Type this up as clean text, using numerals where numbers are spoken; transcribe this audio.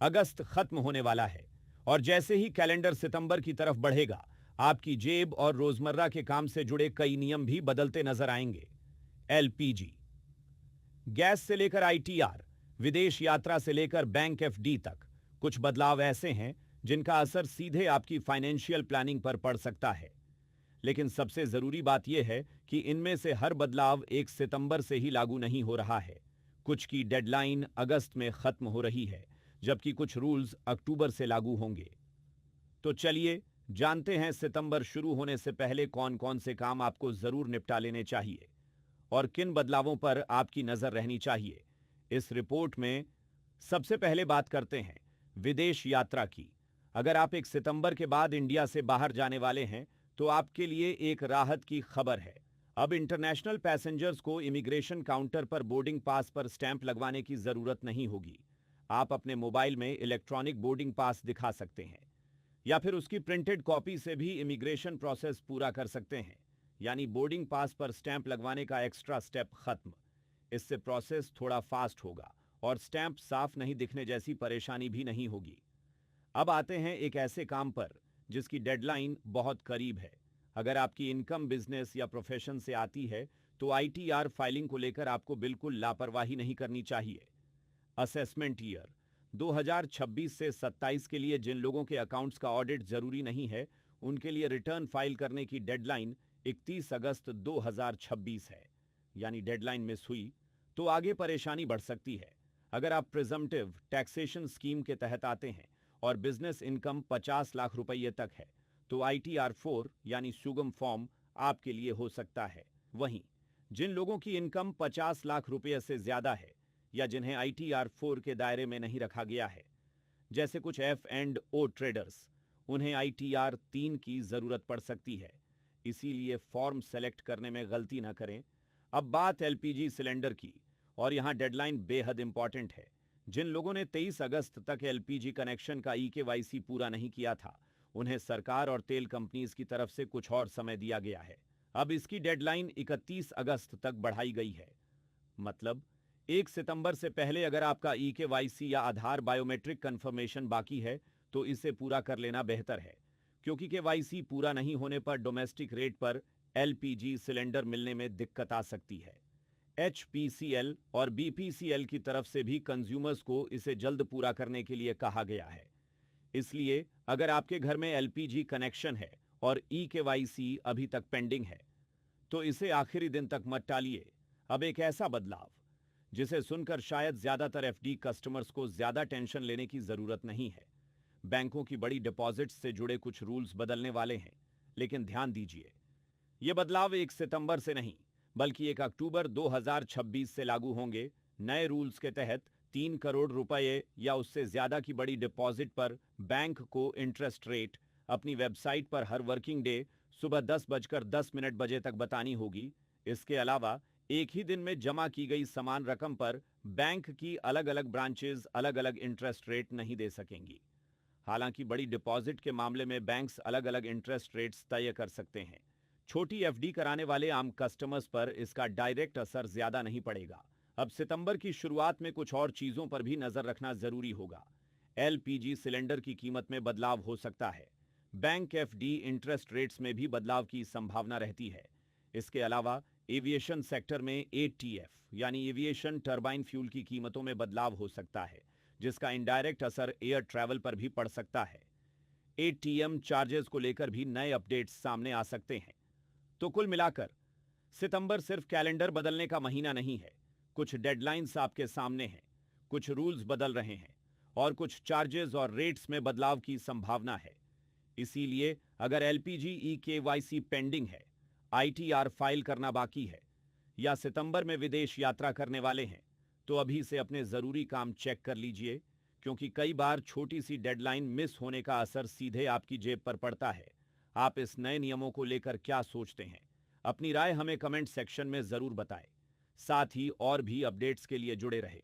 अगस्त खत्म होने वाला है और जैसे ही कैलेंडर सितंबर की तरफ बढ़ेगा, आपकी जेब और रोजमर्रा के काम से जुड़े कई नियम भी बदलते नजर आएंगे। एलपीजी, गैस से लेकर आईटीआर, विदेश यात्रा से लेकर बैंक एफडी तक कुछ बदलाव ऐसे हैं जिनका असर सीधे आपकी फाइनेंशियल प्लानिंग पर पड़ सकता है। लेकिन सबसे जरूरी बात यह है कि इनमें से हर बदलाव 1 सितंबर से ही लागू नहीं हो रहा है। कुछ की डेडलाइन अगस्त में खत्म हो रही है, जबकि कुछ रूल्स अक्टूबर से लागू होंगे। तो चलिए जानते हैं सितंबर शुरू होने से पहले कौन कौन से काम आपको जरूर निपटा लेने चाहिए और किन बदलावों पर आपकी नजर रहनी चाहिए। इस रिपोर्ट में सबसे पहले बात करते हैं विदेश यात्रा की। अगर आप 1 सितंबर के बाद इंडिया से बाहर जाने वाले हैं तो आपके लिए एक राहत की खबर है। अब इंटरनेशनल पैसेंजर्स को इमिग्रेशन काउंटर पर बोर्डिंग पास पर स्टैंप लगवाने की जरूरत नहीं होगी। आप अपने मोबाइल में इलेक्ट्रॉनिक बोर्डिंग पास दिखा सकते हैं या फिर उसकी प्रिंटेड कॉपी से भी इमिग्रेशन प्रोसेस पूरा कर सकते हैं। यानी बोर्डिंग पास पर स्टैंप लगवाने का एक्स्ट्रा स्टेप खत्म। इससे प्रोसेस थोड़ा फास्ट होगा और स्टैंप साफ नहीं दिखने जैसी परेशानी भी नहीं होगी। अब आते हैं एक ऐसे काम पर जिसकी डेडलाइन बहुत करीब है। अगर आपकी इनकम बिजनेस या प्रोफेशन से आती है तो आईटीआर फाइलिंग को लेकर आपको बिल्कुल लापरवाही नहीं करनी चाहिए। असेसमेंट ईयर 2026 से 27 के लिए जिन लोगों के अकाउंट्स का ऑडिट जरूरी नहीं है, उनके लिए रिटर्न फाइल करने की डेडलाइन 31 अगस्त 2026 है। यानी डेडलाइन मिस हुई तो आगे परेशानी बढ़ सकती है। अगर आप प्रिजम्पटिव टैक्सेशन स्कीम के तहत आते हैं और बिजनेस इनकम 50 लाख रुपये तक है तो आईटीआर 4 यानी सुगम फॉर्म आपके लिए हो सकता है। वहीं जिन लोगों की इनकम 50 लाख रुपये से ज्यादा है या जिन्हें आईटीआर 4 के दायरे में नहीं रखा गया है, जैसे कुछ F&O ट्रेडर्स, उन्हें आईटीआर 3 की जरूरत पड़ सकती है। इसीलिए फॉर्म सेलेक्ट करने में गलती ना करें। अब बात एलपीजी सिलेंडर की, और यहां डेडलाइन बेहद इंपॉर्टेंट है। जिन लोगों ने 23 अगस्त तक एलपीजी कनेक्शन का ईकेवाईसी पूरा नहीं किया था, उन्हें सरकार और तेल कंपनीज की तरफ से कुछ और समय दिया गया है। अब इसकी डेडलाइन 31 अगस्त तक बढ़ाई गई है। मतलब 1 सितंबर से पहले अगर आपका ईकेवाईसी या आधार बायोमेट्रिक कंफर्मेशन बाकी है तो इसे पूरा कर लेना बेहतर है, क्योंकि केवाईसी पूरा नहीं होने पर डोमेस्टिक रेट पर एलपीजी सिलेंडर मिलने में दिक्कत आ सकती है। एचपीसीएल और बीपीसीएल की तरफ से भी कंज्यूमर्स को इसे जल्द पूरा करने के लिए कहा गया है। इसलिए अगर आपके घर में एलपीजी कनेक्शन है और ईकेवाईसी अभी तक पेंडिंग है तो इसे आखिरी दिन तक मत टालिए। अब एक ऐसा बदलाव जिसे सुनकर शायद ज्यादातर एफडी कस्टमर्स को ज्यादा टेंशन लेने की जरूरत नहीं है। बैंकों की बड़ी डिपॉजिट्स से जुड़े कुछ रूल्स बदलने वाले हैं, लेकिन ध्यान दीजिए, यह बदलाव 1 सितंबर से नहीं बल्कि 1 अक्टूबर 2026 से लागू होंगे। नए रूल्स के तहत 3 करोड़ रुपए या उससे ज्यादा की बड़ी डिपॉजिट पर बैंक को इंटरेस्ट रेट अपनी वेबसाइट पर हर वर्किंग डे सुबह 10:10 बजे तक बतानी होगी। इसके अलावा एक ही दिन में जमा की गई समान रकम पर बैंक की अलग अलग ब्रांचेज अलग अलग इंटरेस्ट रेट नहीं दे सकेंगी। हालांकि बड़ी डिपॉजिट के मामले में बैंक्स अलग अलग इंटरेस्ट रेट्स तय कर सकते हैं। छोटी एफडी कराने वाले आम कस्टमर्स पर इसका डायरेक्ट असर ज्यादा नहीं पड़ेगा। अब सितंबर की शुरुआत में कुछ और चीजों पर भी नजर रखना जरूरी होगा। एलपीजी सिलेंडर की कीमत में बदलाव हो सकता है। बैंक एफडी इंटरेस्ट रेट्स में भी बदलाव की संभावना रहती है। इसके अलावा एविएशन सेक्टर में एटीएफ यानी एविएशन टरबाइन फ्यूल की कीमतों में बदलाव हो सकता है, जिसका इनडायरेक्ट असर एयर ट्रैवल पर भी पड़ सकता है। एटीएम चार्जेस को लेकर भी नए अपडेट्स सामने आ सकते हैं। तो कुल मिलाकर सितंबर सिर्फ कैलेंडर बदलने का महीना नहीं है। कुछ डेडलाइंस आपके सामने हैं, कुछ रूल्स बदल रहे हैं और कुछ चार्जेस और रेट्स में बदलाव की संभावना है। इसीलिए अगर एलपीजी ईकेवाईसी पेंडिंग है, आईटीआर फाइल करना बाकी है या सितंबर में विदेश यात्रा करने वाले हैं तो अभी से अपने जरूरी काम चेक कर लीजिए, क्योंकि कई बार छोटी सी डेडलाइन मिस होने का असर सीधे आपकी जेब पर पड़ता है। आप इस नए नियमों को लेकर क्या सोचते हैं? अपनी राय हमें कमेंट सेक्शन में जरूर बताएं। साथ ही और भी अपडेट्स के लिए जुड़े रहे।